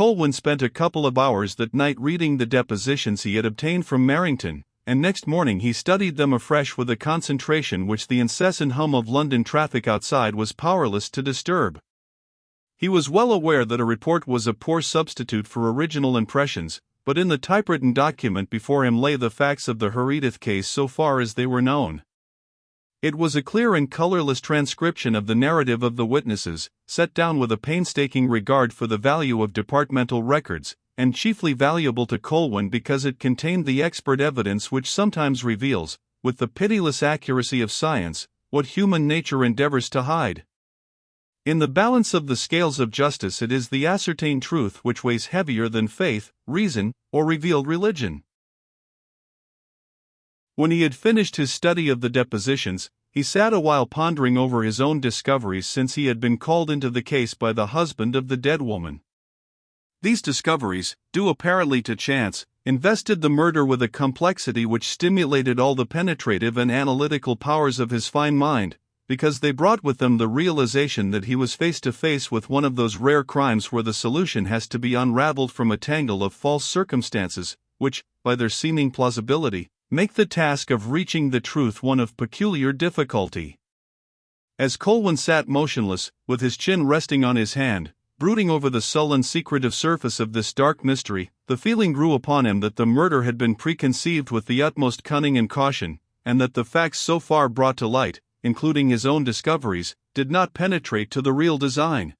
Colwyn spent a couple of hours that night reading the depositions he had obtained from Merrington, and next morning he studied them afresh with a concentration which the incessant hum of London traffic outside was powerless to disturb. He was well aware that a report was a poor substitute for original impressions, but in the typewritten document before him lay the facts of the Herodotus case so far as they were known. It was a clear and colorless transcription of the narrative of the witnesses, set down with a painstaking regard for the value of departmental records, and chiefly valuable to Colwyn because it contained the expert evidence which sometimes reveals, with the pitiless accuracy of science, what human nature endeavors to hide. In the balance of the scales of justice it is the ascertained truth which weighs heavier than faith, reason, or revealed religion. When he had finished his study of the depositions, he sat a while pondering over his own discoveries since he had been called into the case by the husband of the dead woman. These discoveries, due apparently to chance, invested the murder with a complexity which stimulated all the penetrative and analytical powers of his fine mind, because they brought with them the realization that he was face to face with one of those rare crimes where the solution has to be unraveled from a tangle of false circumstances, which, by their seeming plausibility, make the task of reaching the truth one of peculiar difficulty. As Colwyn sat motionless, with his chin resting on his hand, brooding over the sullen secretive surface of this dark mystery, the feeling grew upon him that the murder had been preconceived with the utmost cunning and caution, and that the facts so far brought to light, including his own discoveries, did not penetrate to the real design.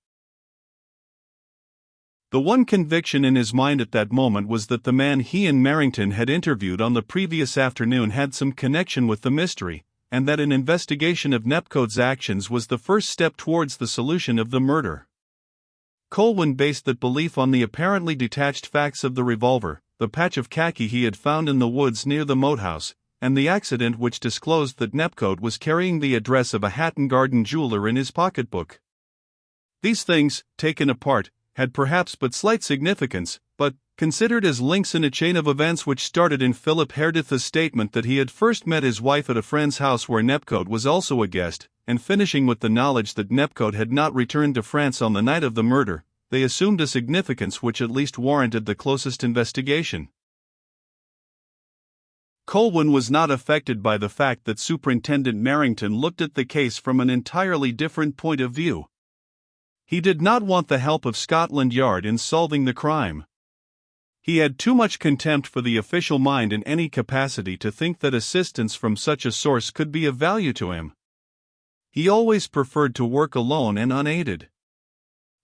The one conviction in his mind at that moment was that the man he and Merrington had interviewed on the previous afternoon had some connection with the mystery, and that an investigation of Nepcote's actions was the first step towards the solution of the murder. Colwyn based that belief on the apparently detached facts of the revolver, the patch of khaki he had found in the woods near the moat house, and the accident which disclosed that Nepcote was carrying the address of a Hatton Garden jeweler in his pocketbook. These things, taken apart, had perhaps but slight significance, but, considered as links in a chain of events which started in Philip Herodotus' statement that he had first met his wife at a friend's house where Nepcote was also a guest, and finishing with the knowledge that Nepcote had not returned to France on the night of the murder, they assumed a significance which at least warranted the closest investigation. Colwyn was not affected by the fact that Superintendent Merrington looked at the case from an entirely different point of view. He did not want the help of Scotland Yard in solving the crime. He had too much contempt for the official mind in any capacity to think that assistance from such a source could be of value to him. He always preferred to work alone and unaided.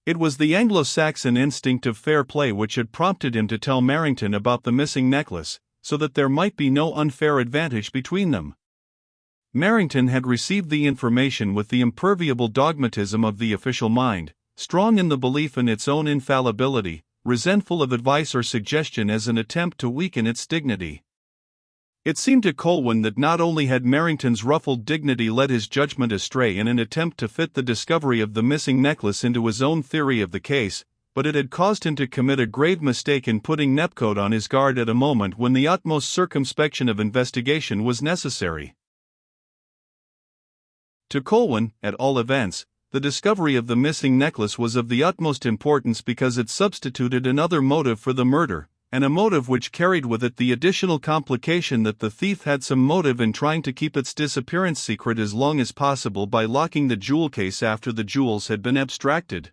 It was the Anglo-Saxon instinct of fair play which had prompted him to tell Merrington about the missing necklace, so that there might be no unfair advantage between them. Merrington had received the information with the imperviable dogmatism of the official mind, strong in the belief in its own infallibility, resentful of advice or suggestion as an attempt to weaken its dignity. It seemed to Colwyn that not only had Merrington's ruffled dignity led his judgment astray in an attempt to fit the discovery of the missing necklace into his own theory of the case, but it had caused him to commit a grave mistake in putting Nepcote on his guard at a moment when the utmost circumspection of investigation was necessary. To Colwyn, at all events, the discovery of the missing necklace was of the utmost importance because it substituted another motive for the murder, and a motive which carried with it the additional complication that the thief had some motive in trying to keep its disappearance secret as long as possible by locking the jewel case after the jewels had been abstracted.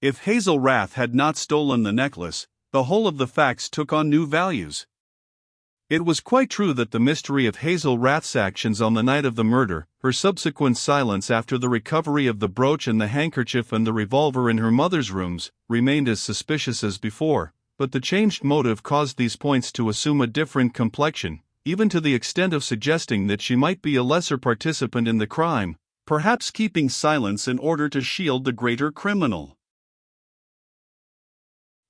If Hazel Rath had not stolen the necklace, the whole of the facts took on new values. It was quite true that the mystery of Hazel Rath's actions on the night of the murder, her subsequent silence after the recovery of the brooch and the handkerchief and the revolver in her mother's rooms, remained as suspicious as before, but the changed motive caused these points to assume a different complexion, even to the extent of suggesting that she might be a lesser participant in the crime, perhaps keeping silence in order to shield the greater criminal.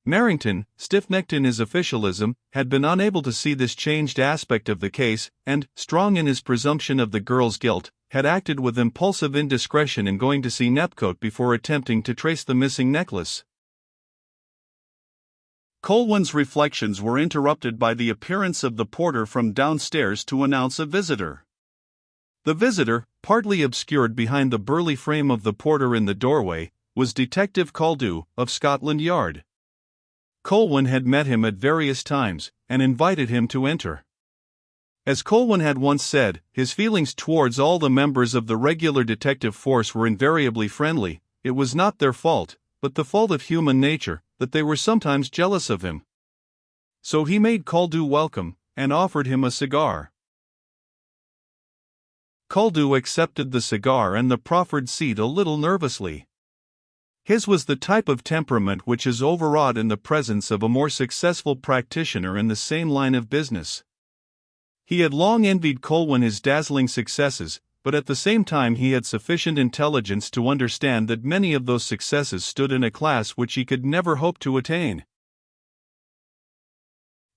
Merrington, stiff-necked in his officialism, had been unable to see this changed aspect of the case, and, strong in his presumption of the girl's guilt, had acted with impulsive indiscretion in going to see Nepcote before attempting to trace the missing necklace. Colwyn's reflections were interrupted by the appearance of the porter from downstairs to announce a visitor. The visitor, partly obscured behind the burly frame of the porter in the doorway, was Detective Caldew, of Scotland Yard. Colwyn had met him at various times, and invited him to enter. As Colwyn had once said, his feelings towards all the members of the regular detective force were invariably friendly. It was not their fault, but the fault of human nature, that they were sometimes jealous of him. So he made Caldew welcome, and offered him a cigar. Caldew accepted the cigar and the proffered seat a little nervously. His was the type of temperament which is overawed in the presence of a more successful practitioner in the same line of business. He had long envied Colwyn his dazzling successes, but at the same time he had sufficient intelligence to understand that many of those successes stood in a class which he could never hope to attain.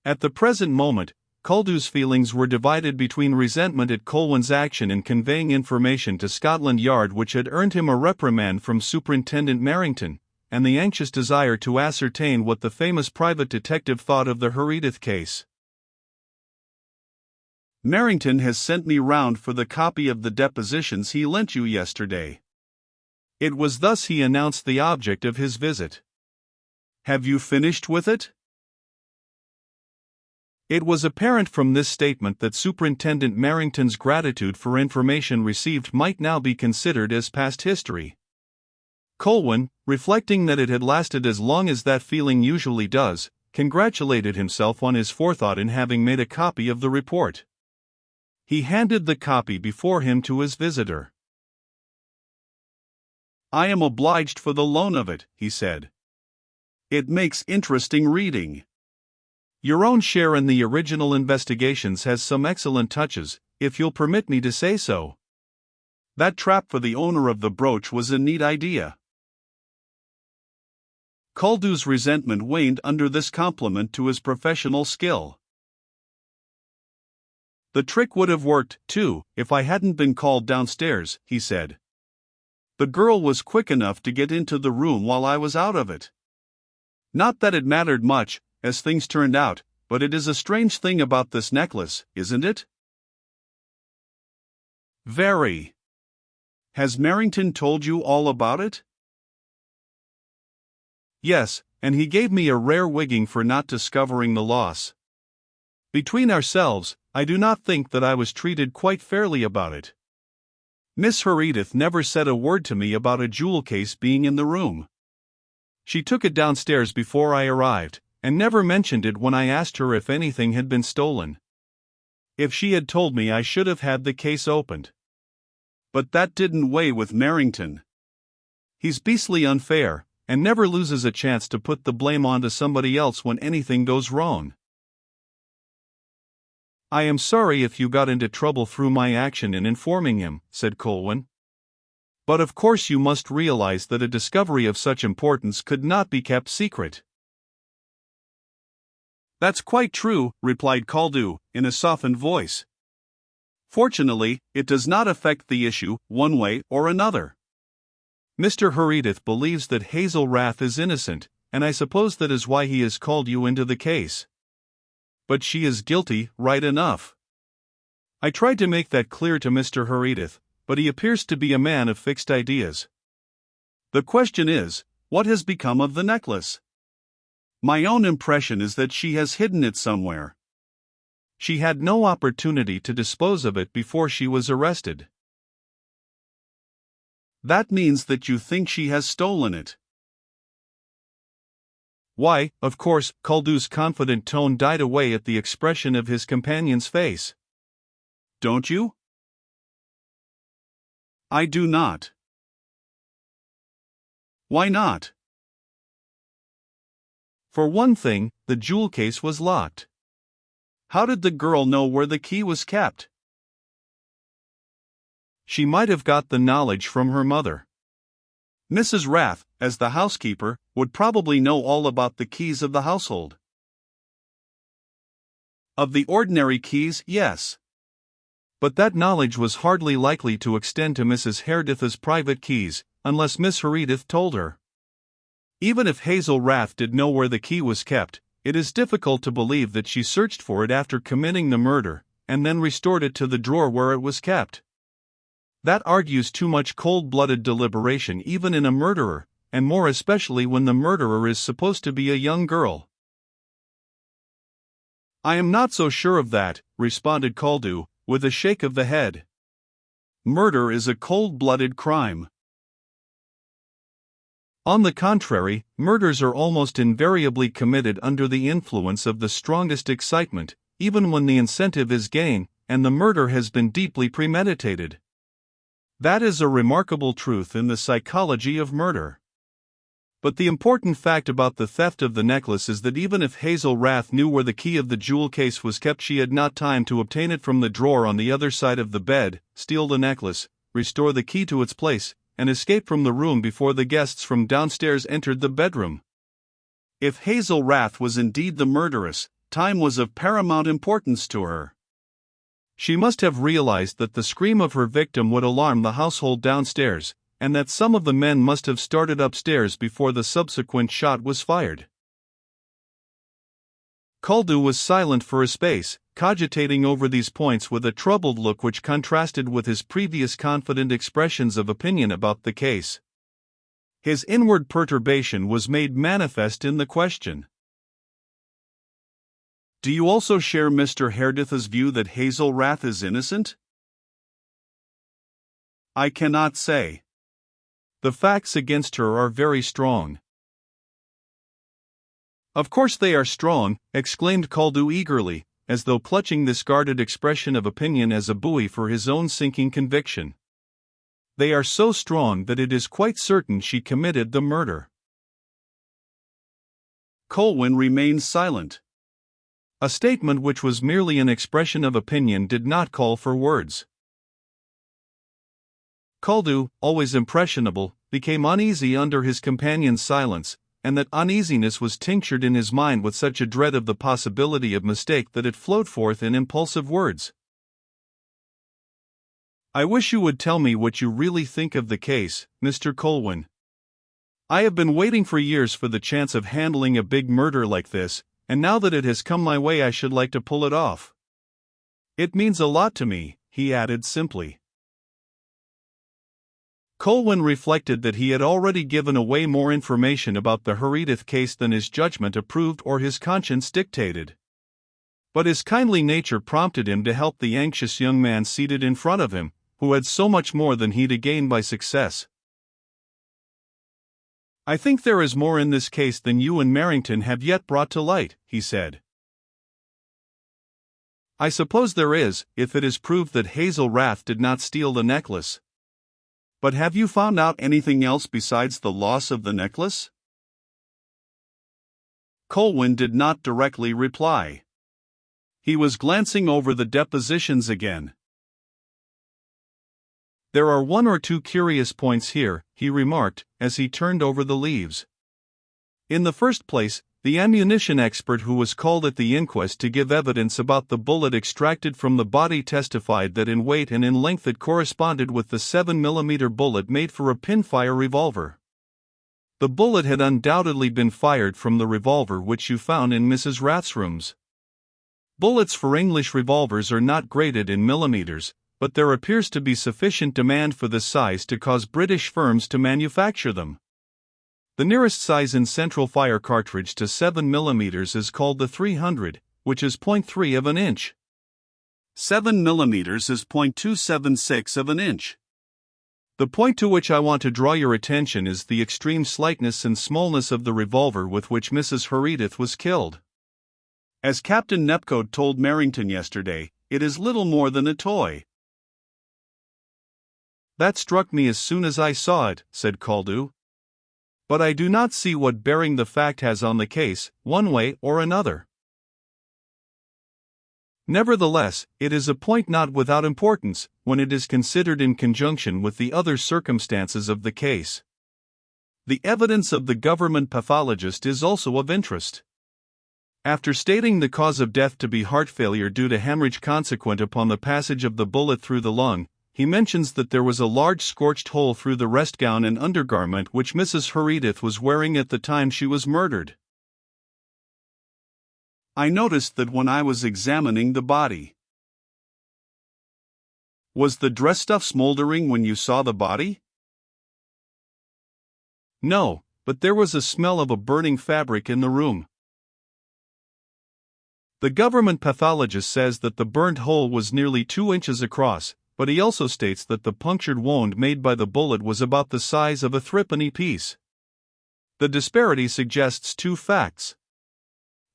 At the present moment, Caldew's feelings were divided between resentment at Colwyn's action in conveying information to Scotland Yard which had earned him a reprimand from Superintendent Merrington, and the anxious desire to ascertain what the famous private detective thought of the Herodotus case. "Merrington has sent me round for the copy of the depositions he lent you yesterday." It was thus he announced the object of his visit. "Have you finished with it?" It was apparent from this statement that Superintendent Merrington's gratitude for information received might now be considered as past history. Colwyn, reflecting that it had lasted as long as that feeling usually does, congratulated himself on his forethought in having made a copy of the report. He handed the copy before him to his visitor. "I am obliged for the loan of it," he said. "It makes interesting reading. Your own share in the original investigations has some excellent touches, if you'll permit me to say so. That trap for the owner of the brooch was a neat idea." Caldew's resentment waned under this compliment to his professional skill. "The trick would have worked, too, if I hadn't been called downstairs," he said. "The girl was quick enough to get into the room while I was out of it. Not that it mattered much, as things turned out, but it is a strange thing about this necklace, isn't it?" "Very. Has Merrington told you all about it?" "Yes, and he gave me a rare wigging for not discovering the loss. Between ourselves, I do not think that I was treated quite fairly about it. Miss Herodotus never said a word to me about a jewel case being in the room. She took it downstairs before I arrived, and never mentioned it when I asked her if anything had been stolen. If she had told me, I should have had the case opened. But that didn't weigh with Merrington. He's beastly unfair, and never loses a chance to put the blame onto somebody else when anything goes wrong." "I am sorry if you got into trouble through my action in informing him," said Colwyn. "But of course you must realize that a discovery of such importance could not be kept secret." "That's quite true," replied Caldew, in a softened voice. "Fortunately, it does not affect the issue, one way or another. Mr. Herodotus believes that Hazel Rath is innocent, and I suppose that is why he has called you into the case. But she is guilty, right enough. I tried to make that clear to Mr. Herodotus, but he appears to be a man of fixed ideas. The question is, what has become of the necklace? My own impression is that she has hidden it somewhere. She had no opportunity to dispose of it before she was arrested." "That means that you think she has stolen it?" "Why, of course." Caldew's confident tone died away at the expression of his companion's face. "Don't you?" "I do not." "Why not?" "For one thing, the jewel case was locked. How did the girl know where the key was kept?" "She might have got the knowledge from her mother. Mrs. Rath, as the housekeeper, would probably know all about the keys of the household." "Of the ordinary keys, yes. But that knowledge was hardly likely to extend to Mrs. Herodotus's private keys, unless Miss Herodotus told her. Even if Hazel Rath did know where the key was kept, it is difficult to believe that she searched for it after committing the murder, and then restored it to the drawer where it was kept. That argues too much cold-blooded deliberation even in a murderer, and more especially when the murderer is supposed to be a young girl. I am not so sure of that, responded Caldew, with a shake of the head. Murder is a cold-blooded crime. On the contrary, murders are almost invariably committed under the influence of the strongest excitement, even when the incentive is gain, and the murder has been deeply premeditated. That is a remarkable truth in the psychology of murder. But the important fact about the theft of the necklace is that even if Hazel Rath knew where the key of the jewel case was kept, she had not time to obtain it from the drawer on the other side of the bed, steal the necklace, restore the key to its place, and escape from the room before the guests from downstairs entered the bedroom. If Hazel Rath was indeed the murderess, time was of paramount importance to her. She must have realized that the scream of her victim would alarm the household downstairs, and that some of the men must have started upstairs before the subsequent shot was fired. Caldew was silent for a space, cogitating over these points with a troubled look which contrasted with his previous confident expressions of opinion about the case. His inward perturbation was made manifest in the question. Do you also share Mr. Herodotus' view that Hazel Rath is innocent? I cannot say. The facts against her are very strong. Of course they are strong, exclaimed Caldew eagerly, as though clutching this guarded expression of opinion as a buoy for his own sinking conviction. They are so strong that it is quite certain she committed the murder. Colwyn remained silent. A statement which was merely an expression of opinion did not call for words. Caldew, always impressionable, became uneasy under his companion's silence, and that uneasiness was tinctured in his mind with such a dread of the possibility of mistake that it flowed forth in impulsive words. I wish you would tell me what you really think of the case, Mr. Colwyn. I have been waiting for years for the chance of handling a big murder like this, and now that it has come my way I should like to pull it off. It means a lot to me, he added simply. Colwyn reflected that he had already given away more information about the Herodotus case than his judgment approved or his conscience dictated. But his kindly nature prompted him to help the anxious young man seated in front of him, who had so much more than he to gain by success. I think there is more in this case than you and Merrington have yet brought to light, he said. I suppose there is, if it is proved that Hazel Rath did not steal the necklace. But have you found out anything else besides the loss of the necklace? Colwyn did not directly reply. He was glancing over the depositions again. There are one or two curious points here, he remarked, as he turned over the leaves. In the first place, the ammunition expert who was called at the inquest to give evidence about the bullet extracted from the body testified that in weight and in length it corresponded with the 7mm bullet made for a pinfire revolver. The bullet had undoubtedly been fired from the revolver which you found in Mrs. Rath's rooms. Bullets for English revolvers are not graded in millimeters, but there appears to be sufficient demand for this size to cause British firms to manufacture them. The nearest size in central fire cartridge to 7mm is called the 300, which is 0.3 of an inch. 7mm is 0.276 of an inch. The point to which I want to draw your attention is the extreme slightness and smallness of the revolver with which Mrs. Herodotus was killed. As Captain Nepcote told Merrington yesterday, it is little more than a toy. That struck me as soon as I saw it, said Caldew. But I do not see what bearing the fact has on the case, one way or another. Nevertheless, it is a point not without importance, when it is considered in conjunction with the other circumstances of the case. The evidence of the government pathologist is also of interest. After stating the cause of death to be heart failure due to hemorrhage consequent upon the passage of the bullet through the lung, he mentions that there was a large scorched hole through the rest gown and undergarment which Mrs. Herodotus was wearing at the time she was murdered. I noticed that when I was examining the body. Was the dress stuff smoldering when you saw the body? No, but there was a smell of a burning fabric in the room. The government pathologist says that the burnt hole was nearly 2 inches across, but he also states that the punctured wound made by the bullet was about the size of a threepenny piece. The disparity suggests two facts.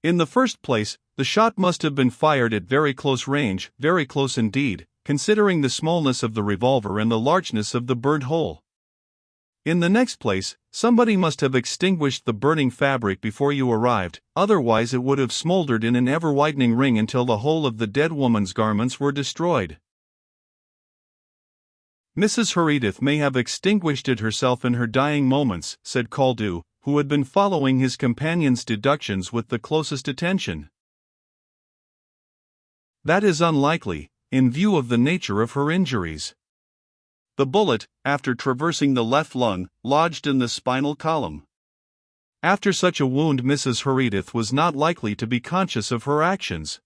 In the first place, the shot must have been fired at very close range, very close indeed, considering the smallness of the revolver and the largeness of the burnt hole. In the next place, somebody must have extinguished the burning fabric before you arrived, otherwise it would have smoldered in an ever-widening ring until the whole of the dead woman's garments were destroyed. Mrs. Herodotus may have extinguished it herself in her dying moments, said Caldew, who had been following his companion's deductions with the closest attention. That is unlikely, in view of the nature of her injuries. The bullet, after traversing the left lung, lodged in the spinal column. After such a wound, Mrs. Herodotus was not likely to be conscious of her actions.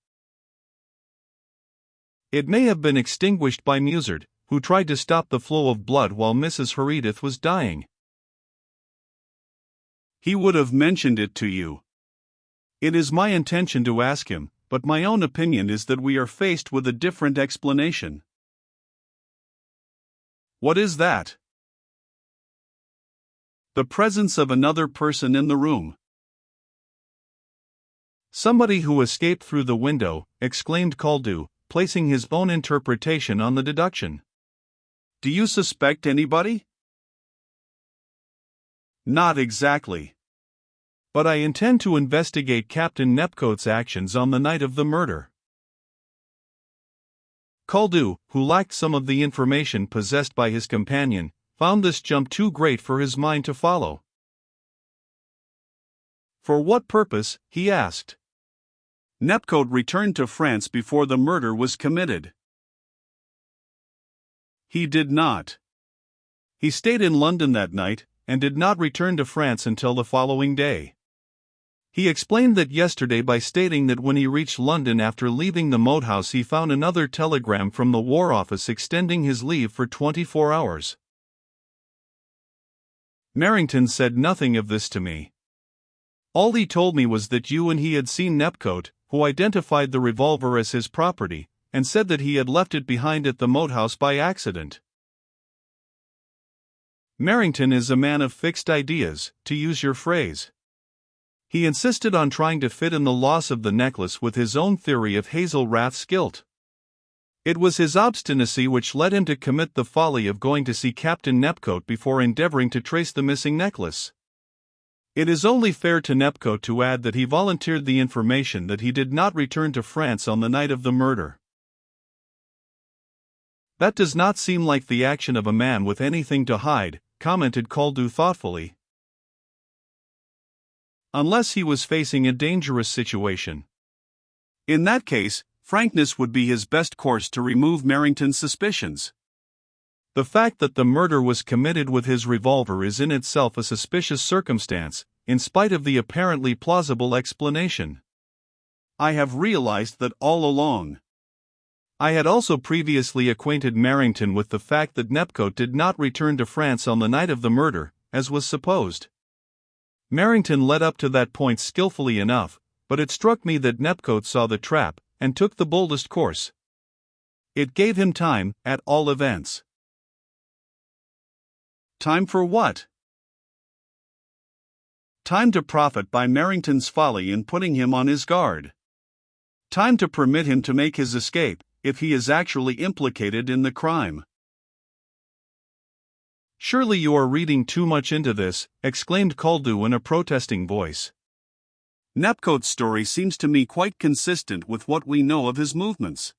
It may have been extinguished by Musard, who tried to stop the flow of blood while Mrs. Herodotus was dying. He would have mentioned it to you. It is my intention to ask him, but my own opinion is that we are faced with a different explanation. What is that? The presence of another person in the room. Somebody who escaped through the window, exclaimed Caldew, placing his own interpretation on the deduction. Do you suspect anybody? Not exactly. But I intend to investigate Captain Nepcote's actions on the night of the murder. Caldew, who lacked some of the information possessed by his companion, found this jump too great for his mind to follow. For what purpose, he asked. Nepcote returned to France before the murder was committed. He did not. He stayed in London that night, and did not return to France until the following day. He explained that yesterday by stating that when he reached London after leaving the moat house he found another telegram from the War Office extending his leave for 24 hours. Merrington said nothing of this to me. All he told me was that you and he had seen Nepcote, who identified the revolver as his property, and said that he had left it behind at the moat house by accident. Merrington is a man of fixed ideas, to use your phrase. He insisted on trying to fit in the loss of the necklace with his own theory of Hazel Rath's guilt. It was his obstinacy which led him to commit the folly of going to see Captain Nepcote before endeavoring to trace the missing necklace. It is only fair to Nepcote to add that he volunteered the information that he did not return to France on the night of the murder. That does not seem like the action of a man with anything to hide, commented Caldew thoughtfully. Unless he was facing a dangerous situation. In that case, frankness would be his best course to remove Merrington's suspicions. The fact that the murder was committed with his revolver is in itself a suspicious circumstance, in spite of the apparently plausible explanation. I have realized that all along. I had also previously acquainted Merrington with the fact that Nepcote did not return to France on the night of the murder, as was supposed. Merrington led up to that point skillfully enough, but it struck me that Nepcote saw the trap, and took the boldest course. It gave him time, at all events. Time for what? Time to profit by Merrington's folly in putting him on his guard. Time to permit him to make his escape, if he is actually implicated in the crime. Surely you are reading too much into this, exclaimed Caldew in a protesting voice. Nepcote's story seems to me quite consistent with what we know of his movements.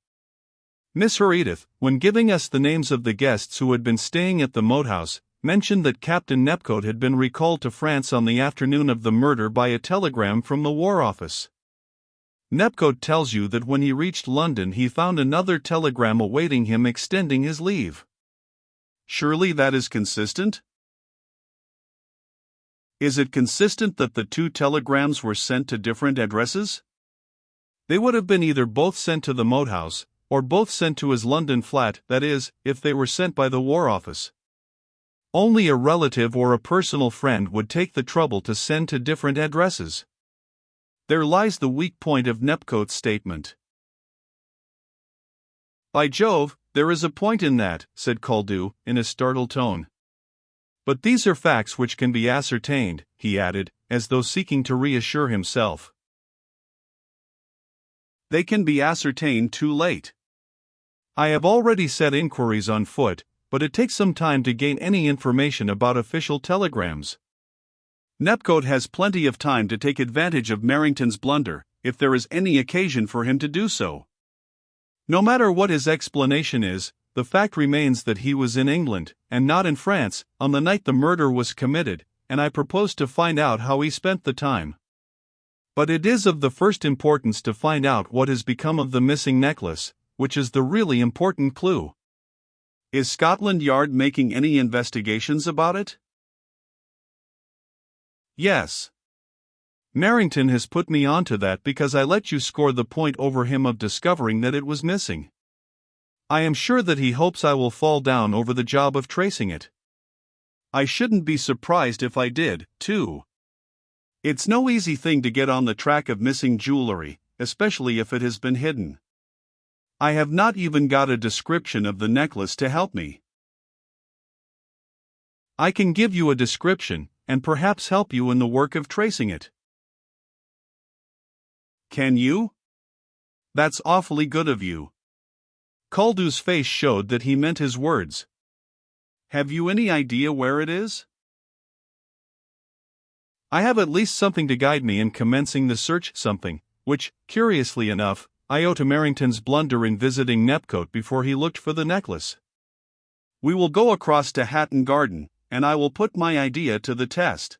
Miss Herodotus, when giving us the names of the guests who had been staying at the moat house, mentioned that Captain Nepcote had been recalled to France on the afternoon of the murder by a telegram from the War Office. Nepcote tells you that when he reached London he found another telegram awaiting him extending his leave. Surely that is consistent? Is it consistent that the two telegrams were sent to different addresses? They would have been either both sent to the moat house, or both sent to his London flat, that is, if they were sent by the War Office. Only a relative or a personal friend would take the trouble to send to different addresses. There lies the weak point of Nepcote's statement. By Jove, there is a point in that, said Koldeu, in a startled tone. But these are facts which can be ascertained, he added, as though seeking to reassure himself. They can be ascertained too late. I have already set inquiries on foot, but it takes some time to gain any information about official telegrams. Nepcote has plenty of time to take advantage of Merrington's blunder, if there is any occasion for him to do so. No matter what his explanation is, the fact remains that he was in England, and not in France, on the night the murder was committed, and I propose to find out how he spent the time. But it is of the first importance to find out what has become of the missing necklace, which is the really important clue. Is Scotland Yard making any investigations about it? Yes. Merrington has put me onto that because I let you score the point over him of discovering that it was missing. I am sure that he hopes I will fall down over the job of tracing it. I shouldn't be surprised if I did, too. It's no easy thing to get on the track of missing jewelry, especially if it has been hidden. I have not even got a description of the necklace to help me. I can give you a description, and perhaps help you in the work of tracing it. Can you? That's awfully good of you. Koldeu's face showed that he meant his words. Have you any idea where it is? I have at least something to guide me in commencing the search, something, which, curiously enough, I owe to Merrington's blunder in visiting Nepcote before he looked for the necklace. We will go across to Hatton Garden, and I will put my idea to the test.